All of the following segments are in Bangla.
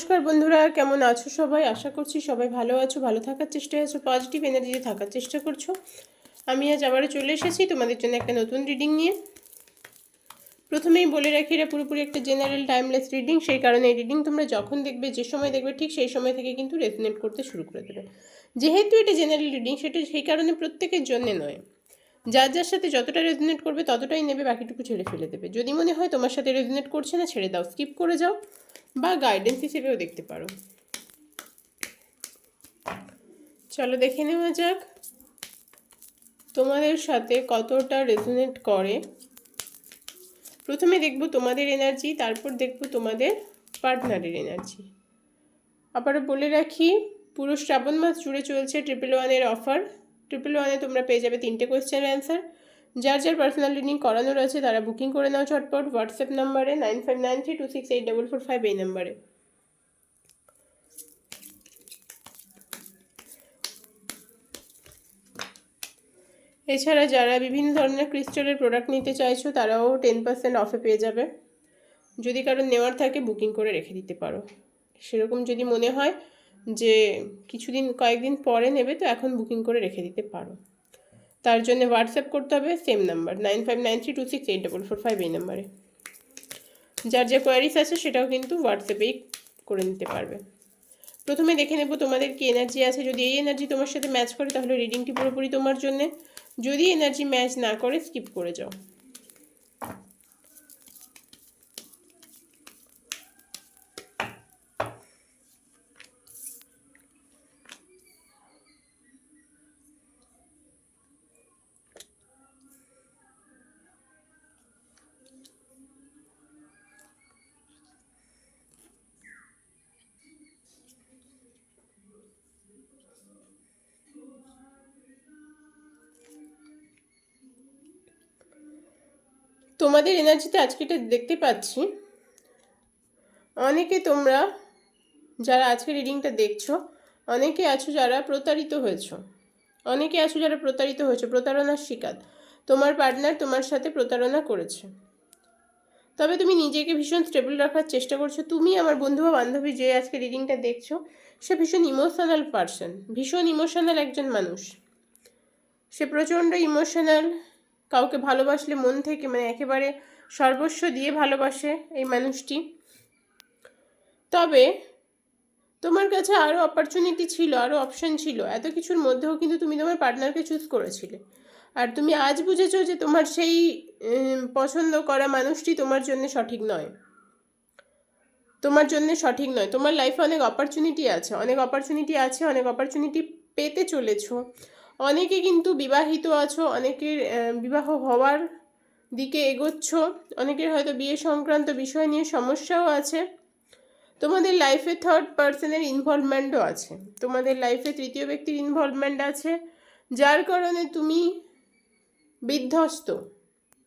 নমস্কার বন্ধুরা, কেমন আছো সবাই? আশা করছি সবাই ভালো আছো, ভালো থাকার চেষ্টায় আছো, পজিটিভ এনার্জিতে থাকার চেষ্টা করছো। আমি আজ আবারও চলে এসেছি তোমাদের জন্য একটা নতুন রিডিং নিয়ে। প্রথমেই বলে রাখি, এটা পুরোপুরি একটা জেনারেল টাইমলেস রিডিং। সেই কারণে এই রিডিং তোমরা যখন দেখবে, যে সময় দেখবে, ঠিক সেই সময় থেকে কিন্তু রেজোনেট করতে শুরু করে দেবে। যেহেতু এটা জেনারেল রিডিং, সেটা সেই কারণে প্রত্যেকের জন্য নয়। যার যার সাথে যতটা রেজোনেট করবে ততটাই নেবে, বাকিটুকু ছেড়ে ফেলে দেবে। যদি মনে হয় তোমার সাথে রেজোনেট করছে না, ছেড়ে দাও, স্কিপ করে যাও, বা গাইডেন্স হিসেবেও দেখতে পারো। চলো দেখে নেওয়া যাক তোমাদের সাথে কতটা রেজোনেট করে। প্রথমে দেখব তোমাদের এনার্জি, তারপর দেখব তোমাদের পার্টনারের এনার্জি। আবারও বলে রাখি, পুরো শ্রাবণ মাস জুড়ে চলছে 111-এর অফার। 111-এ তোমরা পেয়ে যাবে 3টে কোয়েশ্চেন অ্যান্সার। যার যার পার্সোনাল রিডিং করানোর আছে তারা বুকিং করে নাও চটপট হোয়াটসঅ্যাপ নাম্বারে 9593268445 এই নাম্বারে। এছাড়া যারা বিভিন্ন ধরনের ক্রিস্টালের প্রোডাক্ট নিতে চাইছো তারাও 10% অফে পেয়ে যাবে। যদি কারো নেওয়ার থাকে বুকিং করে রেখে দিতে পারো। সেরকম যদি মনে হয় যে কয়েকদিন পরে নেবে, তো এখন বুকিং করে রেখে দিতে পারো। তার জন্য হোয়াটসঅ্যাপ করতে হবে সেম নাম্বার 9593268445 এই নাম্বারে। যার যে কোয়ারিজ আছে সেটাও কিন্তু হোয়াটসঅ্যাপেই করে নিতে পারবে। প্রথমে দেখে নেব তোমাদের কি এনার্জি আছে। যদি এই এনার্জি তোমার সাথে ম্যাচ করে তাহলে রিডিংটি পুরোপুরি তোমার জন্যে। যদি এনার্জি ম্যাচ না করে স্কিপ করে যাও। তোমাদের এনার্জিতে আজকে এটা দেখতে পাচ্ছি, অনেকে তোমরা যারা আজকে রিডিংটা দেখছো, অনেকে আছো যারা প্রতারিত হয়েছো। প্রতারণার শিকার। তোমার পার্টনার তোমার সাথে প্রতারণা করেছে, তবে তুমি নিজেকে ভীষণ স্টেবল রাখার চেষ্টা করছো। তুমি আমার বন্ধু বা বান্ধবী যে আজকে রিডিংটা দেখছো, সে ভীষণ ইমোশনাল পার্সন, ভীষণ ইমোশনাল একজন মানুষ। সে প্রচণ্ড ইমোশনাল। কাউকে ভালোবাসলে মন থেকে, মানে একেবারে সর্বস্ব দিয়ে ভালোবাসে এই মানুষটি। তবে তোমার কাছে আরও অপরচুনিটি ছিল, আরও অপশন ছিল, এত কিছুর মধ্যেও কিন্তু তুমি তোমার পার্টনারকে চুজ করেছিলে। আর তুমি আজ বুঝেছো যে তোমার সেই পছন্দ করা মানুষটি তোমার জন্য সঠিক নয়। তোমার লাইফে অনেক অপরচুনিটি আছে, অনেক অপরচুনিটি পেতে চলেছো। অনেকে কিন্তু বিবাহিত আছো, অনেকের বিবাহ হওয়ার দিকে এগোচ্ছ, অনেকের হয়তো বিয়ে সংক্রান্ত বিষয় নিয়ে সমস্যাও আছে। তোমাদের লাইফে থার্ড পার্সনের ইনভলভমেন্টও আছে, তোমাদের লাইফে তৃতীয় ব্যক্তির ইনভলভমেন্ট আছে, যার কারণে তুমি বিধ্বস্ত।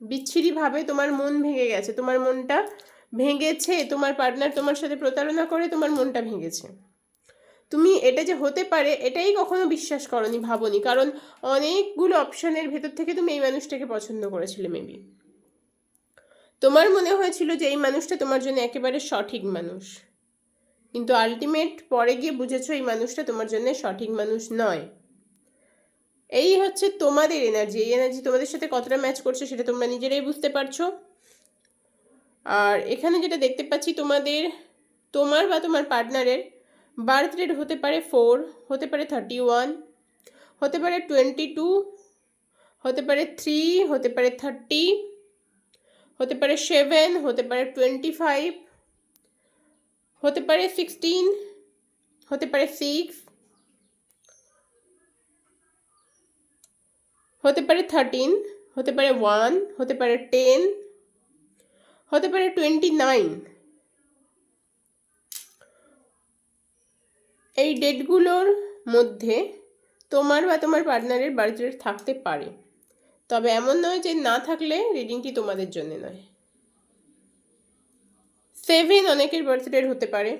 বিচ্ছিরিভাবে তোমার মন ভেঙে গেছে, তোমার মনটা ভেঙেছে। তোমার পার্টনার তোমার সাথে প্রতারণা করে তোমার মনটা ভেঙেছে। তুমি এটা যে হতে পারে এটাই কখনো বিশ্বাস করনি, ভাবনি, কারণ অনেকগুলো অপশানের ভেতর থেকে তুমি এই মানুষটাকে পছন্দ করেছিলে। মেবি তোমার মনে হয়েছিল যে এই মানুষটা তোমার জন্য একেবারে সঠিক মানুষ, কিন্তু আলটিমেট পরে গিয়ে বুঝেছো এই মানুষটা তোমার জন্য সঠিক মানুষ নয়। এই হচ্ছে তোমাদের এনার্জি। এই এনার্জি তোমাদের সাথে কতটা ম্যাচ করছে সেটা তোমরা নিজেরাই বুঝতে পারছো। আর এখানে যেটা দেখতে পাচ্ছি, তোমার বা তোমার পার্টনারের বার্থ রেট হতে পারে 4, হতে পারে 31, হতে পারে 22, হতে পারে 3, হতে পারে 30, হতে পারে 7, হতে পারে 25, হতে পারে 16, হতে পারে 6, হতে পারে 13, হতে পারে 1, হতে পারে 10, হতে পারে 29। এই ডেটগুলোর মধ্যে তোমার বা তোমার পার্টনারের বার্থ রেট থাকতে পারে, তবে এমন নয় যে না থাকলে রিডিংটি তোমাদের জন্য নয়। 7 অনেকের বার্থ রেট হতে পারে,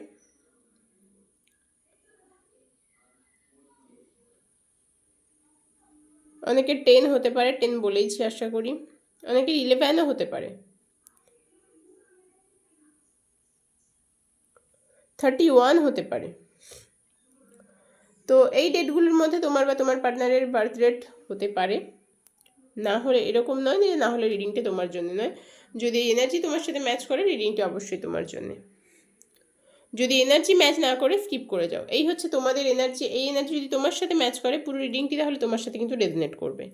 অনেকের 10 হতে পারে, 10 বলেইছি আশা করি, অনেকের 11ও হতে পারে। 31 হতে পারে। তো এই ডেটগুলোর মধ্যে তোমার বা তোমার পার্টনারের বার্থ ডেট হতে পারে। না হলে এরকম নয় যে না হলে রিডিংটা তোমার জন্য নয়। যদি এনার্জি তোমার সাথে ম্যাচ করে রিডিংটা অবশ্যই তোমার জন্য। যদি এনার্জি ম্যাচ না করে স্কিপ করে যাও। এই হচ্ছে তোমাদের এনার্জি। এই এনার্জি যদি তোমার সাথে ম্যাচ করে পুরো রিডিংটি, তাহলে তোমার সাথে কিন্তু রেজনেট করবে।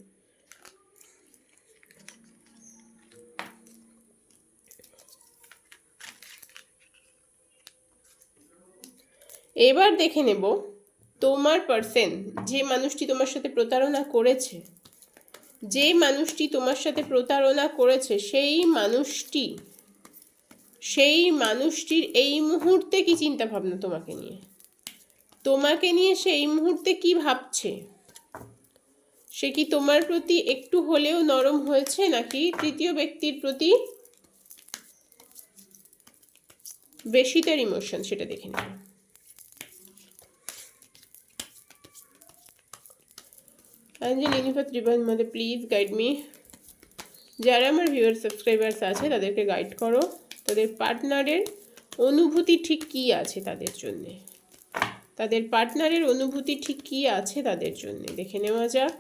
এবার দেখে নেব তোমার পার্সন, যে মানুষটি তোমার সাথে প্রতারণা করেছে, যে মানুষটি তোমার সাথে প্রতারণা করেছে সেই মানুষটির এই মুহূর্তে কি চিন্তা ভাবনা তোমাকে নিয়ে সে এই মুহূর্তে কি ভাবছে। সে কি তোমার প্রতি একটু হলেও নরম হয়েছে, নাকি তৃতীয় ব্যক্তির প্রতি বেশি তার ইমোশন, সেটা দেখে নেব। Angel universe divine mother please guide me. যারা আমার ভিউয়ার সাবস্ক্রাইবার্স আছে তাদেরকে গাইড করো, তাদের পার্টনারের অনুভূতি ঠিক কী আছে তাদের জন্যে, তাদের পার্টনারের অনুভূতি ঠিক কী আছে তাদের জন্যে দেখে নেওয়া যাক।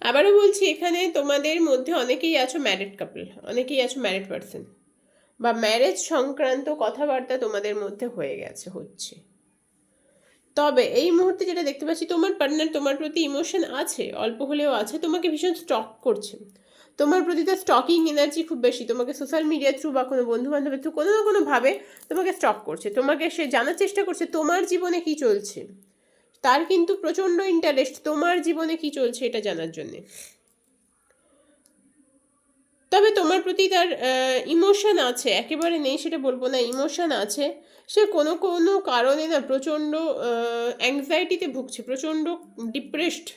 আবারও বলছি, এখানে তোমাদের মধ্যে অনেকেই আছো ম্যারিড কাপল, অনেকেই আছো ম্যারিড পার্সন, বা ম্যারেজ সংক্রান্ত কথাবার্তা তোমাদের মধ্যে হচ্ছে। তবে এই মুহূর্তে যেটা দেখতে পাচ্ছি, তোমার পার্টনার তোমার প্রতি ইমোশন আছে, অল্প হলেও আছে, তোমাকে ভীষণ স্টক করছে। তোমার প্রতি তার স্টকিং এনার্জি খুব বেশি। তোমাকে সোশ্যাল মিডিয়া থ্রু বা কোনো বন্ধু বান্ধবের থ্রু কোনো না কোনোভাবে তোমাকে স্টক করছে। তোমাকে সে জানার চেষ্টা করছে তোমার জীবনে কি চলছে। তার কিন্তু প্রচণ্ড ইন্টারেস্ট তোমার জীবনে কি চলছে এটা জানার জন্যে। তবে তোমার প্রতি তার ইমোশন আছে, একেবারে নেই সেটা বলবো না, ইমোশন আছে। সে কোনো কোনো কারণে না প্রচণ্ড অ্যাংজাইটিতে ভুগছে, প্রচণ্ড ডিপ্রেসড।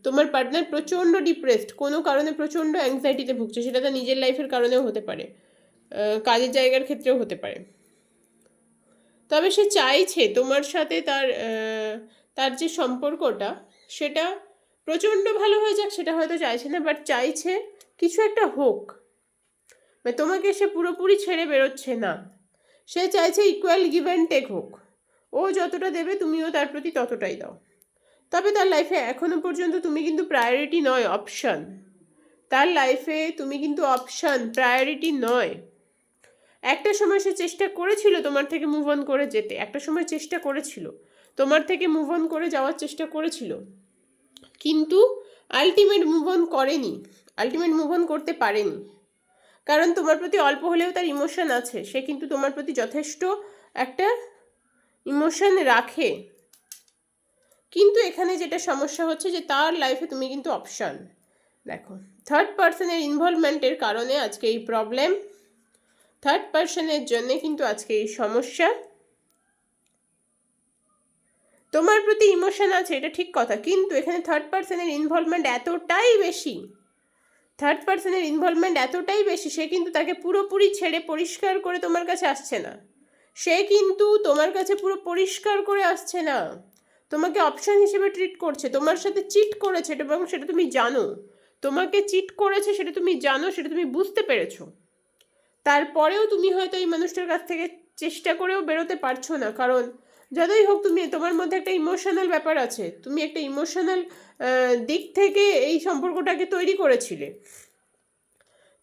তোমার পার্টনার প্রচণ্ড ডিপ্রেসড, কোনো কারণে প্রচণ্ড অ্যাংজাইটিতে ভুগছে। সেটা তার নিজের লাইফের কারণেও হতে পারে, কাজের জায়গার ক্ষেত্রেও হতে পারে। তবে সে চাইছে তোমার সাথে তার যে সম্পর্কটা সেটা প্রচণ্ড ভালো হয়ে যাক, সেটা হয়তো চাইছে না, বাট চাইছে কিছু একটা হোক। মানে তোমাকে সে পুরোপুরি ছেড়ে বেরোচ্ছে না, সে চাইছে ইকুয়াল গিভ অ্যান্ড টেক হোক। ও যতটা দেবে তুমিও তার প্রতি ততটাই দাও। তবে তার লাইফে এখনো পর্যন্ত তুমি কিন্তু প্রায়োরিটি নয়, অপশান। তার লাইফে তুমি কিন্তু অপশান, প্রায়োরিটি নয়। একটা সময় সে চেষ্টা করেছিল তোমার থেকে মুভ অন করে যেতে, একটা সময় চেষ্টা করেছিল তোমার থেকে মুভ অন করে যাওয়ার চেষ্টা করেছিল, কিন্তু আলটিমেট মুভ অন করেনি, আলটিমেট মুভ অন করতে পারেনি। কারণ তোমার প্রতি অল্প হলেও তার ইমোশন আছে, সে কিন্তু তোমার প্রতি যথেষ্ট একটা ইমোশন রাখে। কিন্তু এখানে যেটা সমস্যা হচ্ছে যে তার লাইফে তুমি কিন্তু অপশান। দেখো, থার্ড পার্সনের ইনভলভমেন্টের কারণে আজকে এই প্রবলেম, থার্ড পার্সনের জন্যে কিন্তু আজকে এই সমস্যা। তোমার প্রতি ইমোশন আছে এটা ঠিক কথা, কিন্তু এখানে থার্ড পার্সনের ইনভলভমেন্ট এতটাই বেশি, থার্ড পার্সনের ইনভলভমেন্ট এতটাই বেশি, সে কিন্তু তাকে পুরোপুরি ছেড়ে পরিষ্কার করে তোমার কাছে আসছে না। সে কিন্তু তোমার কাছে পুরো পরিষ্কার করে আসছে না, তোমাকে অপশান হিসেবে ট্রিট করছে। তোমার সাথে চিট করেছে এবং সেটা তুমি জানো, তোমাকে চিট করেছে সেটা তুমি জানো, সেটা তুমি বুঝতে পেরেছো। তারপরেও তুমি হয়তো এই মানুষটার কাছ থেকে চেষ্টা করেও বেরোতে পারছো না, কারণ যতই হোক তোমার মধ্যে একটা ইমোশনাল ব্যাপার আছে, তুমি একটা ইমোশনাল দিক থেকে এই সম্পর্কটাকে তৈরি করেছিলে।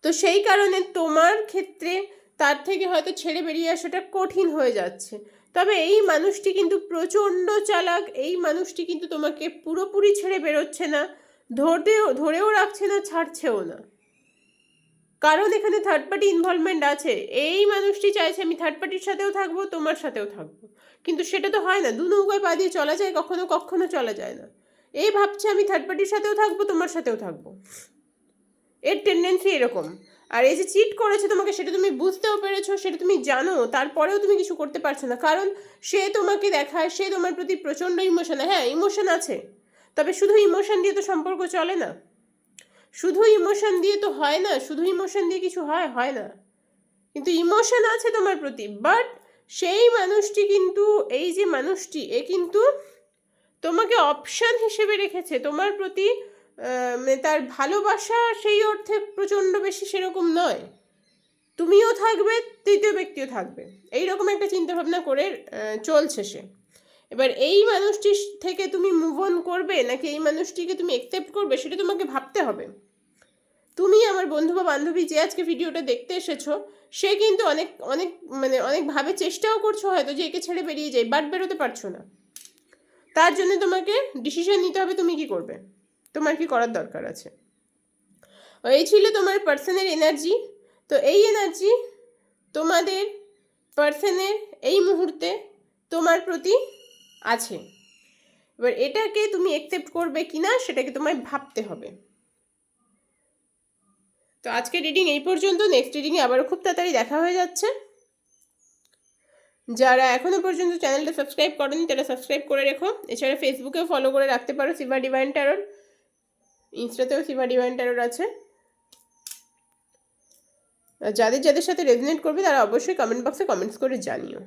তো সেই কারণে তোমার ক্ষেত্রে তার থেকে হয়তো ছেড়ে বেরিয়ে আসাটা কঠিন হয়ে যাচ্ছে। তবে এই মানুষটি কিন্তু প্রচণ্ড চালাক, এই মানুষটি কিন্তু তোমাকে পুরোপুরি ছেড়ে বেরোচ্ছে না, ধরেও রাখছে না, ছাড়ছেও না। কারণ এখানে থার্ড পার্টি ইনভলভমেন্ট আছে। এই মানুষটি চাইছে আমি থার্ড পার্টির সাথেও থাকবো, তোমার সাথেও থাকবো, কিন্তু সেটা তো হয় না। দু নৌকায় পা দিয়ে চলা যায়, কখনো কখনো চলা যায় না। এই ভাবছে আমি থার্ড পার্টির সাথেও থাকবো, তোমার সাথেও থাকবো, এর টেন্ডেন্সি এরকম। আর এই যে চিট করেছে তোমাকে, সেটা তুমি বুঝতেও পেরেছো, সেটা তুমি জানো, তারপরেও তুমি কিছু করতে পারছো না, কারণ সে তোমাকে দেখায় সে তোমার প্রতি প্রচণ্ড ইমোশন। হ্যাঁ, ইমোশন আছে, তবে শুধু ইমোশন দিয়ে তো সম্পর্ক চলে না, শুধু ইমোশন দিয়ে তো হয় না, শুধু ইমোশন দিয়ে কিছু হয় না। কিন্তু ইমোশন আছে তোমার প্রতি, বাট সেই মানুষটি কিন্তু, এই যে মানুষটি, এ কিন্তু তোমাকে অপশান হিসেবে রেখেছে তোমার প্রতি। তার ভালোবাসা সেই অর্থে প্রচণ্ড বেশি সেরকম নয়, তুমিও থাকবে, তৃতীয় ব্যক্তিও থাকবে, এইরকম একটা চিন্তাভাবনা করে চলছে সে। এবার এই মানুষটি থেকে তুমি মুভ অন করবে নাকি এই মানুষটিকে তুমি অ্যাকসেপ্ট করবে, সেটা তোমাকে ভাবতে হবে। তুমি আমার বন্ধু বা বান্ধবী যে আজকে ভিডিওটা দেখতে এসেছো, সে কিন্তু অনেক অনেক অনেকভাবে চেষ্টাও করছো হয়তো যে একে ছেড়ে বেরিয়ে যাই, বাট বেরোতে পারছো না। তার জন্য তোমাকে ডিসিশন নিতে হবে তুমি কি করবে, তোমার কি করার দরকার আছে। এই ছিল তোমার পার্সনের এনার্জি। তো এই এনার্জি তোমাদের পার্সনের এই মুহূর্তে তোমার প্রতি আছে। এবার এটাকে তুমি অ্যাকসেপ্ট করবে কিনা সেটাকে তোমায় ভাবতে হবে। তো আজকে রিডিং এই পর্যন্ত, নেক্সট রিডিংয়ে আবারও খুব তাড়াতাড়ি দেখা হয়ে যাচ্ছে। যারা এখনও পর্যন্ত চ্যানেলটা সাবস্ক্রাইব করেনি তারা সাবস্ক্রাইব করে রেখো। এছাড়া ফেসবুকেও ফলো করে রাখতে পারো শিবা ডিভাইন ট্যারোট, ইনস্টাতেও শিবা ডিভাইন ট্যারোট আছে। যাদের যাদের সাথে রেজনেট করবে তারা অবশ্যই কমেন্ট বক্সে কমেন্টস করে জানিও।